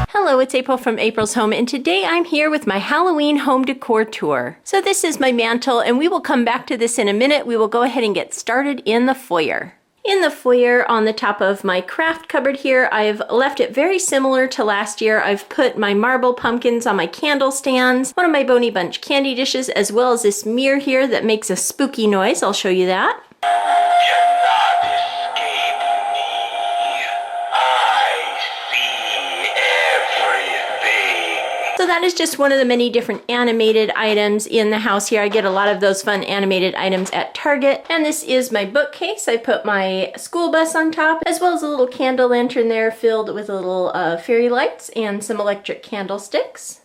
Hello, it's April from April's Home, and today I'm here with my Halloween home decor tour. So this is my mantle, and we will come back to this in a minute. We will go ahead and get started in the foyer. In the foyer, on the top of my craft cupboard here, I've left it very similar to last year. I've put my marble pumpkins on my candle stands, one of my Boney Bunch candy dishes, as well as this mirror here that makes a spooky noise. I'll show you that. So that is just one of the many different animated items in the house here. I get a lot of those fun animated items at Target. And this is my bookcase. I put my school bus on top, as well as a little candle lantern there filled with little fairy lights and some electric candlesticks.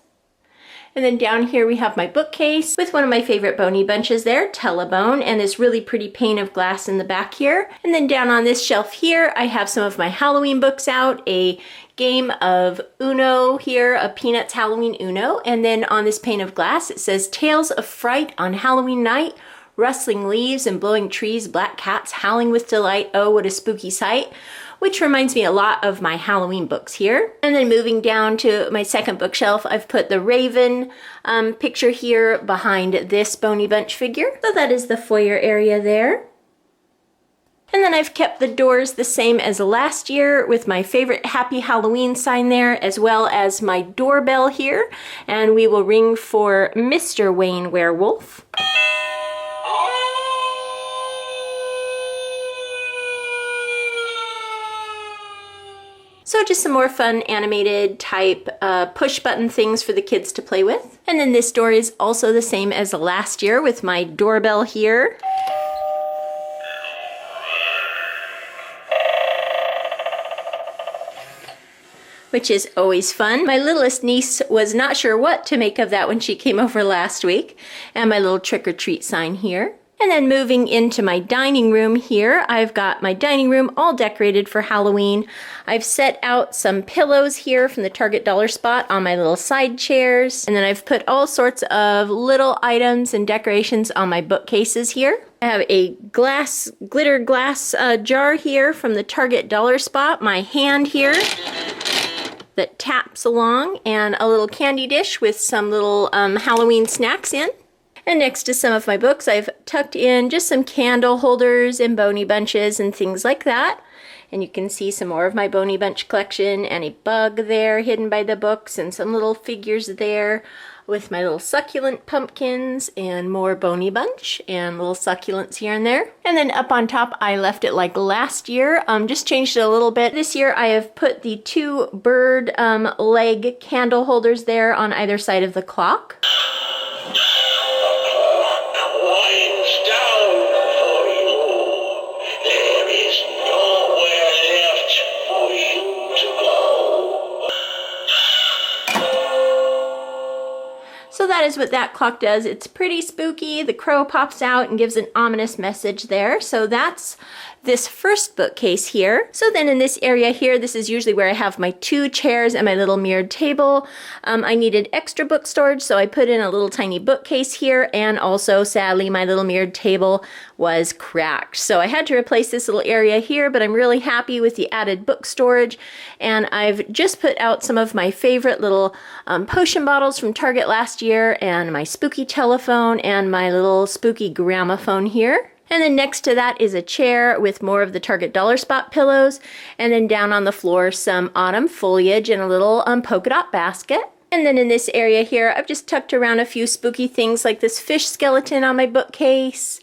And then down here we have my bookcase with one of my favorite Boney Bunches there, Telebone, and this really pretty pane of glass in the back here. And then down on this shelf here, I have some of my Halloween books out, a game of Uno here, a Peanuts Halloween Uno. And then on this pane of glass, it says Tales of Fright on Halloween Night, Rustling Leaves and Blowing Trees, Black Cats Howling with Delight. Oh, what a spooky sight. Which reminds me a lot of my Halloween books here. And then moving down to my second bookshelf, I've put the Raven picture here behind this Boney Bunch figure. So that is the foyer area there. And then I've kept the doors the same as last year with my favorite Happy Halloween sign there, as well as my doorbell here. And we will ring for Mr. Wayne Werewolf. So just some more fun animated type push button things for the kids to play with. And then this door is also the same as last year with my doorbell here. Which is always fun. My littlest niece was not sure what to make of that when she came over last week. And my little trick-or-treat sign here. And then moving into my dining room here, I've got my dining room all decorated for Halloween. I've set out some pillows here from the Target Dollar Spot on my little side chairs. And then I've put all sorts of little items and decorations on my bookcases here. I have a glitter glass jar here from the Target Dollar Spot, my hand here that taps along, and a little candy dish with some little Halloween snacks in. And next to some of my books, I've tucked in just some candle holders and Boney Bunches and things like that. And you can see some more of my Boney Bunch collection and a bug there hidden by the books and some little figures there with my little succulent pumpkins and more Boney Bunch and little succulents here and there. And then up on top, I left it like last year, just changed it a little bit. This year I have put the two bird leg candle holders there on either side of the clock. So that is what that clock does. It's pretty spooky. The crow pops out and gives an ominous message there. So that's this first bookcase here. So then in this area here, this is usually where I have my two chairs and my little mirrored table. I needed extra book storage, so I put in a little tiny bookcase here, and also sadly my little mirrored table was cracked. So I had to replace this little area here, but I'm really happy with the added book storage. And I've just put out some of my favorite little potion bottles from Target last year, and my spooky telephone and my little spooky gramophone here. And then next to that is a chair with more of the Target Dollar Spot pillows. And then down on the floor, some autumn foliage and a little polka dot basket. And then in this area here, I've just tucked around a few spooky things like this fish skeleton on my bookcase.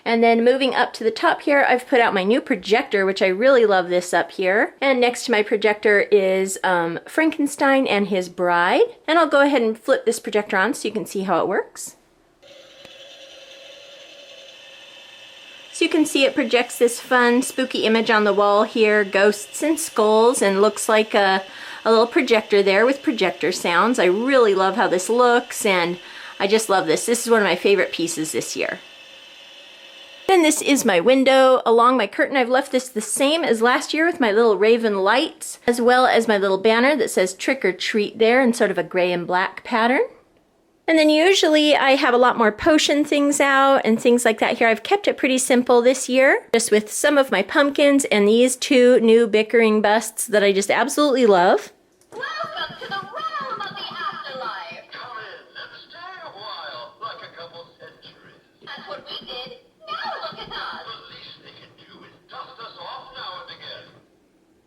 And then moving up to the top here, I've put out my new projector, which I really love this up here. And next to my projector is Frankenstein and his bride. And I'll go ahead and flip this projector on so you can see how it works. So you can see it projects this fun, spooky image on the wall here, ghosts and skulls, and looks like a little projector there with projector sounds. I really love how this looks, and I just love this. This is one of my favorite pieces this year. Then this is my window. Along my curtain, I've left this the same as last year with my little raven lights, as well as my little banner that says trick or treat there in sort of a gray and black pattern. And then usually I have a lot more potion things out and things like that here. I've kept it pretty simple this year, just with some of my pumpkins and these two new bickering busts that I just absolutely love. Welcome to the realm of the afterlife. Come in and stay a while, like a couple centuries. That's what we did. Now look at us. The least they can do is dust us off now and again.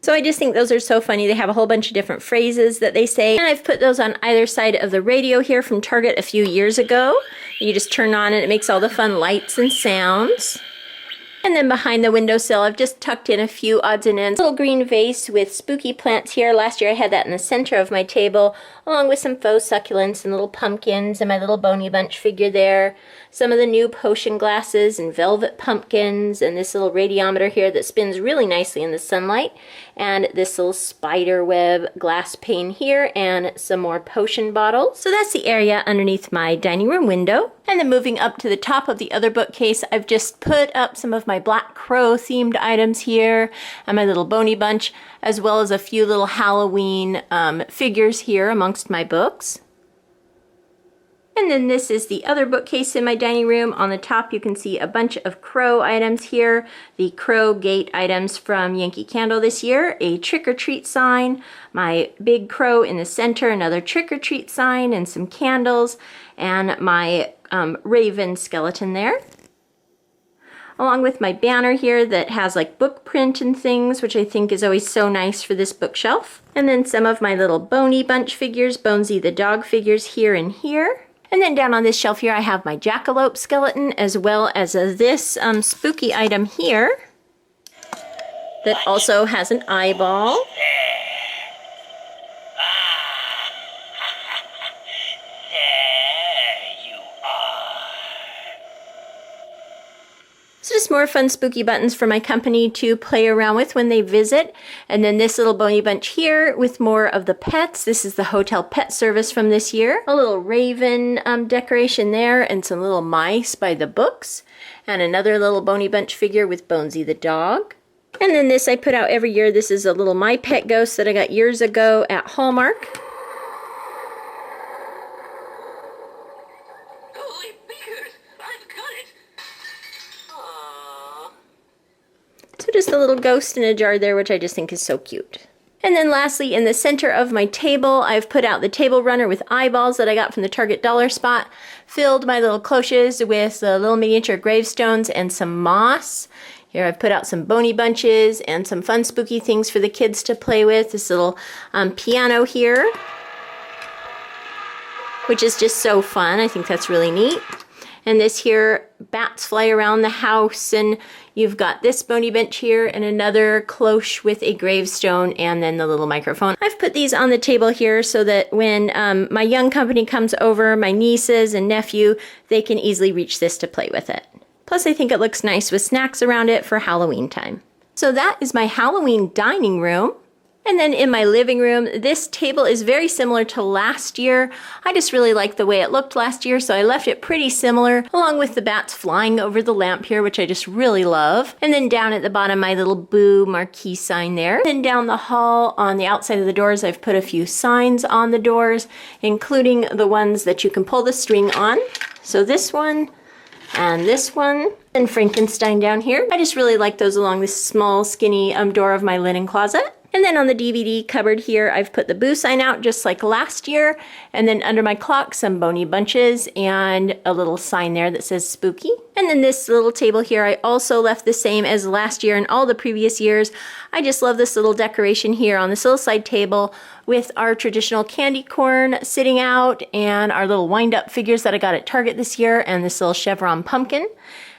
So I just think those are so funny. They have a whole bunch of different phrases that they say. And I've put those on either side of the radio here from Target a few years ago. You just turn on and it makes all the fun lights and sounds. And then behind the windowsill, I've just tucked in a few odds and ends. A little green vase with spooky plants here. Last year I had that in the center of my table, along with some faux succulents and little pumpkins and my little Boney Bunch figure there. Some of the new potion glasses and velvet pumpkins, and this little radiometer here that spins really nicely in the sunlight, and this little spider web glass pane here, and some more potion bottles. So that's the area underneath my dining room window. And then moving up to the top of the other bookcase, I've just put up some of my Black Crow themed items here, and my little Boney Bunch, as well as a few little Halloween figures here amongst my books. And then this is the other bookcase in my dining room. On the top you can see a bunch of crow items here. The crow gate items from Yankee Candle this year. A trick-or-treat sign. My big crow in the center. Another trick-or-treat sign and some candles. And my raven skeleton there. Along with my banner here that has like book print and things, which I think is always so nice for this bookshelf. And then some of my little Boney Bunch figures, Bonesy the dog figures here and here. And then down on this shelf here, I have my jackalope skeleton, as well as this spooky item here that also has an eyeball. So just more fun spooky buttons for my company to play around with when they visit. And then this little Boney Bunch here with more of the pets. This is the hotel pet service from this year. A little raven decoration there, and some little mice by the books. And another little Boney Bunch figure with Bonesy the dog. And then this I put out every year. This is a little My Pet Ghost that I got years ago at Hallmark. So just a little ghost in a jar there, which I just think is so cute. And then lastly, in the center of my table, I've put out the table runner with eyeballs that I got from the Target dollar spot. Filled my little cloches with the little miniature gravestones and some moss. Here I've put out some Boney Bunches and some fun spooky things for the kids to play with. This little piano here, which is just so fun. I think that's really neat. And this here, bats fly around the house, and you've got this Boney Bunch here and another cloche with a gravestone and then the little microphone. I've put these on the table here so that when my young company comes over, my nieces and nephew, they can easily reach this to play with it. Plus I think it looks nice with snacks around it for Halloween time. So that is my Halloween dining room. And then in my living room, this table is very similar to last year. I just really liked the way it looked last year, so I left it pretty similar, along with the bats flying over the lamp here, which I just really love. And then down at the bottom, my little Boo marquee sign there. And then down the hall, on the outside of the doors, I've put a few signs on the doors, including the ones that you can pull the string on. So this one, and this one, and Frankenstein down here. I just really like those along this small, skinny door of my linen closet. And then on the DVD cupboard here, I've put the Boo sign out just like last year. And then under my clock, some Boney Bunches and a little sign there that says spooky. And then this little table here, I also left the same as last year and all the previous years. I just love this little decoration here on this little side table with our traditional candy corn sitting out and our little wind-up figures that I got at Target this year and this little chevron pumpkin.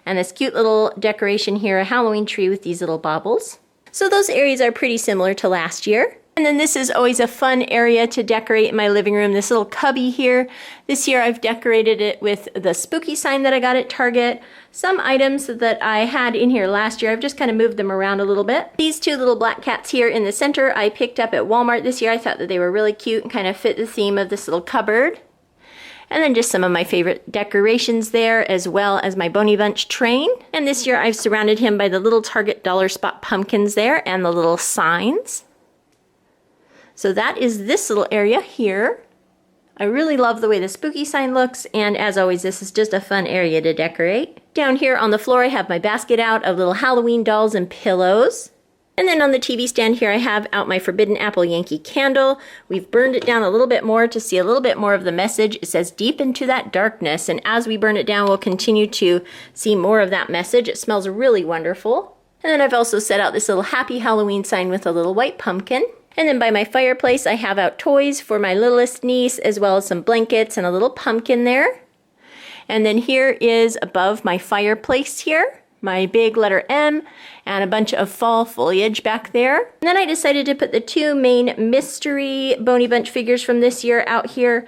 And this cute little decoration here, a Halloween tree with these little baubles. So those areas are pretty similar to last year. And then this is always a fun area to decorate in my living room, this little cubby here. This year I've decorated it with the spooky sign that I got at Target. Some items that I had in here last year, I've just kind of moved them around a little bit. These two little black cats here in the center I picked up at Walmart this year. I thought that they were really cute and kind of fit the theme of this little cupboard. And then just some of my favorite decorations there, as well as my Boney Bunch train. And this year I've surrounded him by the little Target dollar spot pumpkins there and the little signs. So that is this little area here I really love the way the spooky sign looks, and as always, this is just a fun area to decorate. Down here on the floor, I have my basket out of little Halloween dolls and pillows. And then on the TV stand here, I have out my Forbidden Apple Yankee candle. We've burned it down a little bit more to see a little bit more of the message. It says, "Deep into that darkness." And as we burn it down, we'll continue to see more of that message. It smells really wonderful. And then I've also set out this little Happy Halloween sign with a little white pumpkin. And then by my fireplace, I have out toys for my littlest niece, as well as some blankets and a little pumpkin there. And then here is above my fireplace here, my big letter M, and a bunch of fall foliage back there. And then I decided to put the two main mystery Boney Bunch figures from this year out here.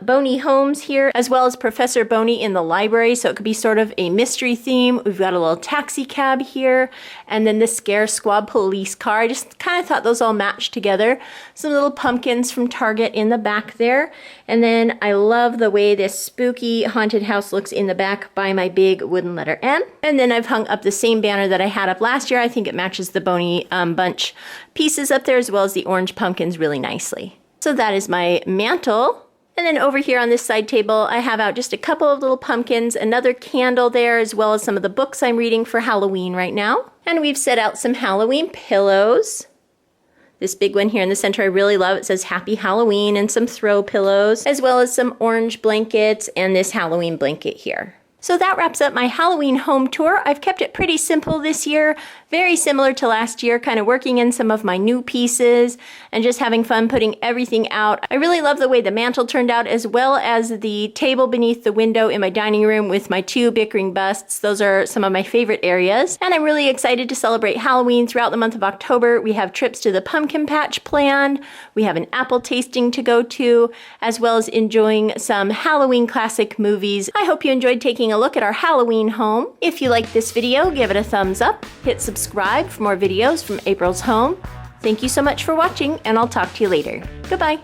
Boney Holmes here, as well as Professor Boney in the library, so it could be sort of a mystery theme. We've got a little taxi cab here, and then the Scare Squad police car. I just kind of thought those all matched together. Some little pumpkins from Target in the back there. And then I love the way this spooky haunted house looks in the back by my big wooden letter M. And then I've hung up the same banner that I had up last year. I think it matches the Boney Bunch pieces up there, as well as the orange pumpkins really nicely. So that is my mantle. And then over here on this side table, I have out just a couple of little pumpkins, another candle there, as well as some of the books I'm reading for Halloween right now. And we've set out some Halloween pillows. This big one here in the center I really love. It says Happy Halloween, and some throw pillows, as well as some orange blankets and this Halloween blanket here. So that wraps up my Halloween home tour. I've kept it pretty simple this year, very similar to last year, kind of working in some of my new pieces and just having fun putting everything out. I really love the way the mantle turned out, as well as the table beneath the window in my dining room with my two bickering busts. Those are some of my favorite areas. And I'm really excited to celebrate Halloween throughout the month of October. We have trips to the pumpkin patch planned. We have an apple tasting to go to, as well as enjoying some Halloween classic movies. I hope you enjoyed taking a look at our Halloween home. If you liked this video, give it a thumbs up. Hit subscribe for more videos from April's home. Thank you so much for watching, and I'll talk to you later. Goodbye.